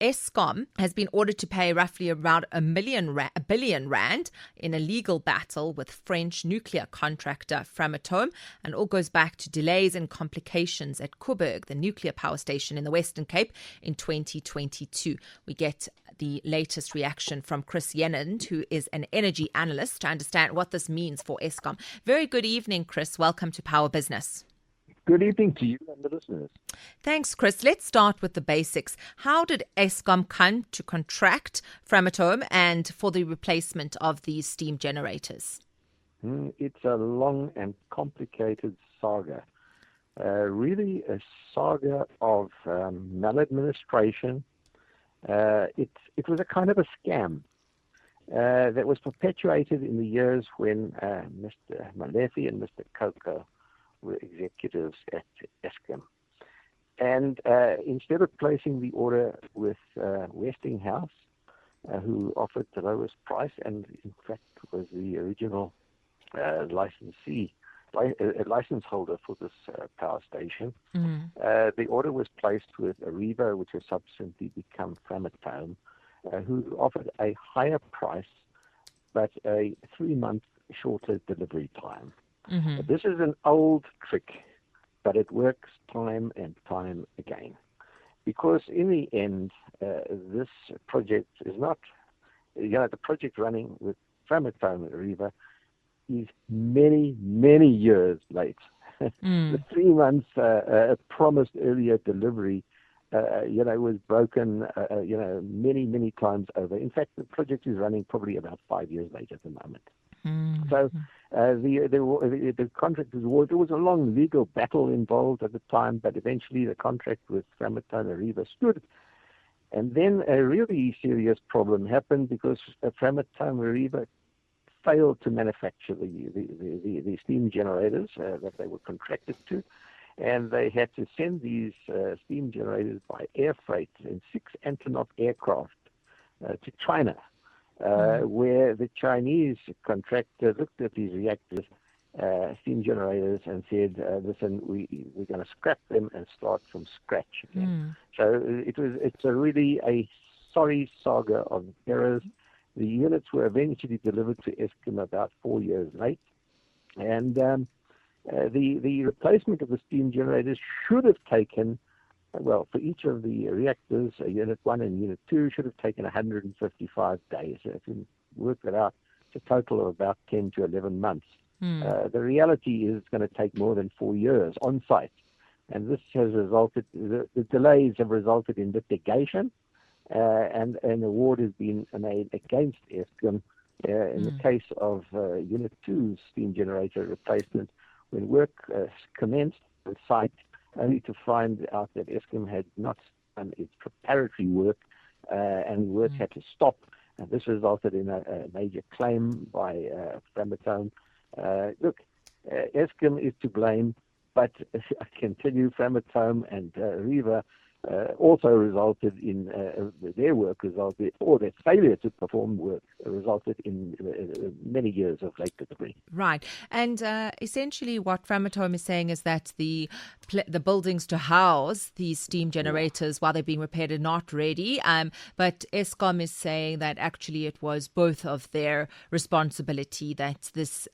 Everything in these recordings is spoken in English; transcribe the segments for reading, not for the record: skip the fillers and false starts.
Eskom has been ordered to pay roughly around a billion rand in a legal battle with French nuclear contractor Framatome, and all goes back to delays and complications at Koeberg, the nuclear power station in the Western Cape, in 2022. We get the latest reaction from Chris Yenand, who is an energy analyst, to understand what this means for Eskom. Very good evening, Chris. Welcome to Power Business. Good evening to you and the listeners. Thanks, Chris. Let's start with the basics. How did Eskom come to contract Framatome and for the replacement of these steam generators? It's a long and complicated saga. Really a saga of maladministration. It was a kind of a scam that was perpetuated in the years when Mr. Malefi and Mr. Coco were executives at Eskom. And instead of placing the order with Westinghouse, who offered the lowest price and in fact was the original license holder for this power station, the order was placed with Areva, which has subsequently become Framatome, who offered a higher price but a 3-month shorter delivery time. This is an old trick, but it works time and time again. Because in the end, this project is not, the project running with Framatome and Areva is many, many years late. The 3 months promised earlier delivery, was broken, many, many times over. In fact, the project is running probably about 5 years late at the moment. So the contract was awarded. There was a long legal battle involved at the time, but eventually the contract with Framatome and Areva stood. And then a really serious problem happened because Framatome and Areva failed to manufacture the steam generators that they were contracted to, and they had to send these steam generators by air freight in 6 Antonov aircraft to China. Where the Chinese contractor looked at these reactors, steam generators, and said, listen, we're going to scrap them and start from scratch again. So it's really a sorry saga of errors. The units were eventually delivered to Eskom about 4 years late. And the replacement of the steam generators should have taken, well, for each of the reactors, Unit 1 and Unit 2 should have taken 155 days. So if you work that out, it's a total of about 10 to 11 months. The reality is it's going to take more than 4 years on site. And this has resulted, the delays have resulted in litigation, and an award has been made against Eskom in the case of Unit 2's steam generator replacement, when work commenced on site, only to find out that Eskom had not done its preparatory work, and work had to stop. And this resulted in a major claim by Framatome. Look, Eskom is to blame, but I can tell you Framatome and Areva also resulted in their failure to perform work resulted in many years of late delivery. Right. And essentially what Framatome is saying is that the buildings to house these steam generators, while they're being repaired, are not ready. But Eskom is saying that actually it was both of their responsibility that this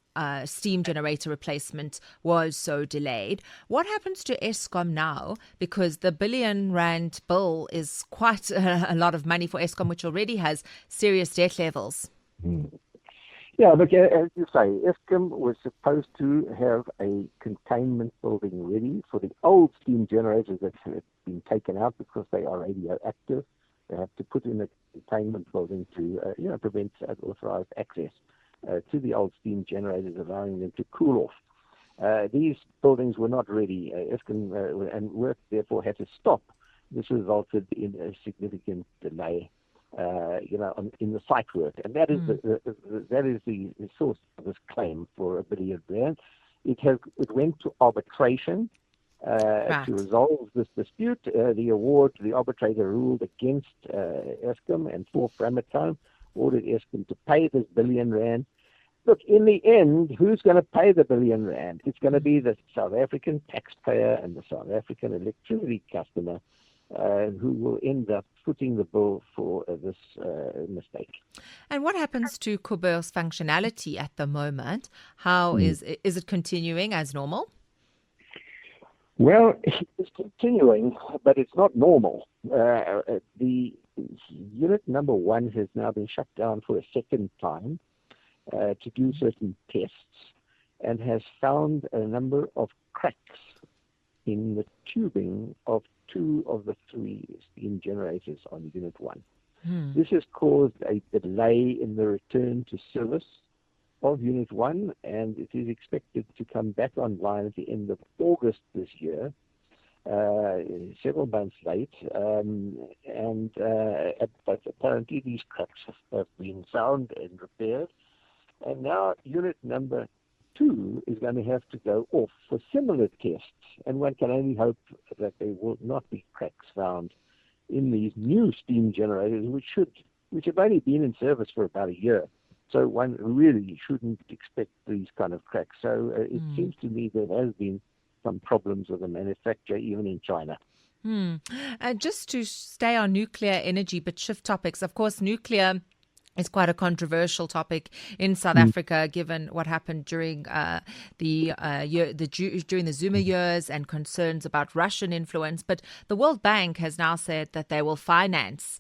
steam generator replacement was so delayed. What happens to Eskom now? Because the billion rand bill is quite a lot of money for Eskom, which already has serious debt levels. Yeah, look, as you say, Eskom was supposed to have a containment building ready for the old steam generators that have been taken out because they are radioactive. They have to put in a containment building to prevent unauthorized access to the old steam generators, allowing them to cool off. These buildings were not ready. Eskom and work therefore had to stop. This resulted in a significant delay, in the site work, and that is the source of this claim for $1 billion. It went to arbitration to resolve this dispute. The arbitrator ruled against Eskom and for Framatome, ordered Eskom to pay this $1 billion. Look, in the end, who's going to pay the $1 billion? It's going to be the South African taxpayer and the South African electricity customer. who will end up footing the bill for this mistake. And what happens to Coburg's functionality at the moment? How is it continuing as normal? Well, it's continuing, but it's not normal. The unit number 1 has now been shut down for a second time to do certain tests, and has found a number of cracks in the tubing of 2 of the 3 steam generators on Unit 1. This has caused a delay in the return to service of Unit 1, and it is expected to come back online at the end of August this year, several months late. But apparently these cracks have been found and repaired, and now Unit number 2 is going to have to go off for similar tests, and one can only hope that there will not be cracks found in these new steam generators, which have only been in service for about a year. So one really shouldn't expect these kind of cracks. So it seems to me there has been some problems with the manufacturer, even in China. Just to stay on nuclear energy, but shift topics. Of course, nuclear is quite a controversial topic in South Africa, given what happened during during the Zuma years and concerns about Russian influence. But the World Bank has now said that they will finance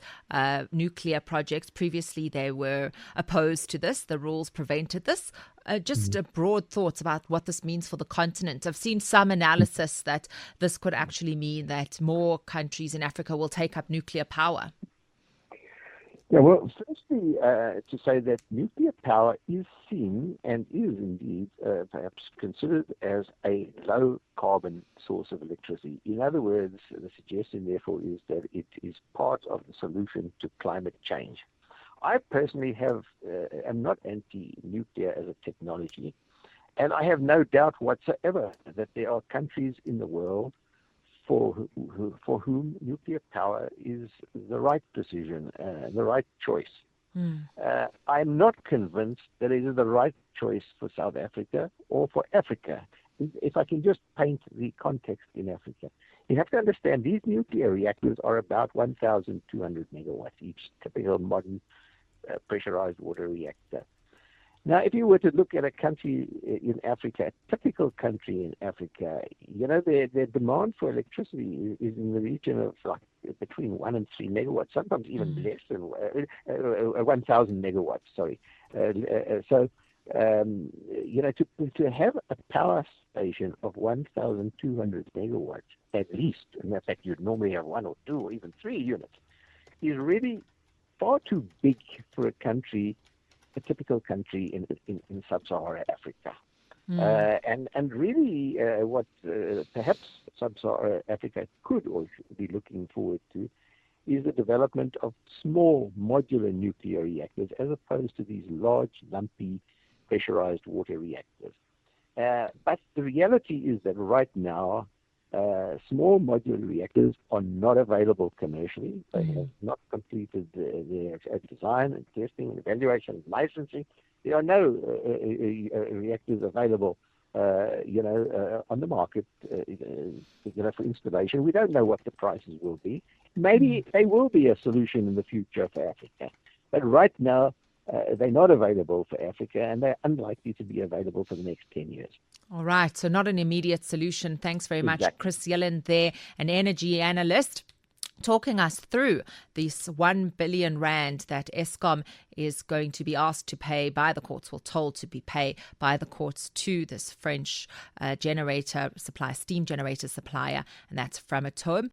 nuclear projects. Previously, they were opposed to this. The rules prevented this. Just broad thoughts about what this means for the continent. I've seen some analysis that this could actually mean that more countries in Africa will take up nuclear power. Yeah, well, firstly, to say that nuclear power is seen and is indeed perhaps considered as a low-carbon source of electricity. In other words, the suggestion, therefore, is that it is part of the solution to climate change. I personally am not anti-nuclear as a technology, and I have no doubt whatsoever that there are countries in the world for whom nuclear power is the right decision, the right choice. I'm not convinced that it is the right choice for South Africa or for Africa. If I can just paint the context in Africa, you have to understand these nuclear reactors are about 1,200 megawatts each, typical modern pressurized water reactor. Now, if you were to look at a country in Africa, a typical country in Africa, their demand for electricity is in the region of like between 1 and 3 megawatts, sometimes even less than 1,000 megawatts. Sorry. To have a power station of 1,200 megawatts at least, and in fact you'd normally have 1 or 2 or even 3 units, is really far too big for a typical country in sub-Saharan Africa. And really what perhaps sub-Saharan Africa could or should be looking forward to is the development of small modular nuclear reactors as opposed to these large, lumpy, pressurized water reactors. But the reality is that right now, small modular reactors are not available commercially. They have not completed their design and testing and evaluation and licensing. There are no reactors available, on the market, for installation. We don't know what the prices will be. Maybe they will be a solution in the future for Africa. But right now, they're not available for Africa, and they're unlikely to be available for the next 10 years. All right, so not an immediate solution. Thanks very much, Chris Yellen there, an energy analyst, talking us through this 1 billion rand that Eskom is going to be asked to pay by the courts, or told to be paid by the courts to this French steam generator supplier, and that's Framatome.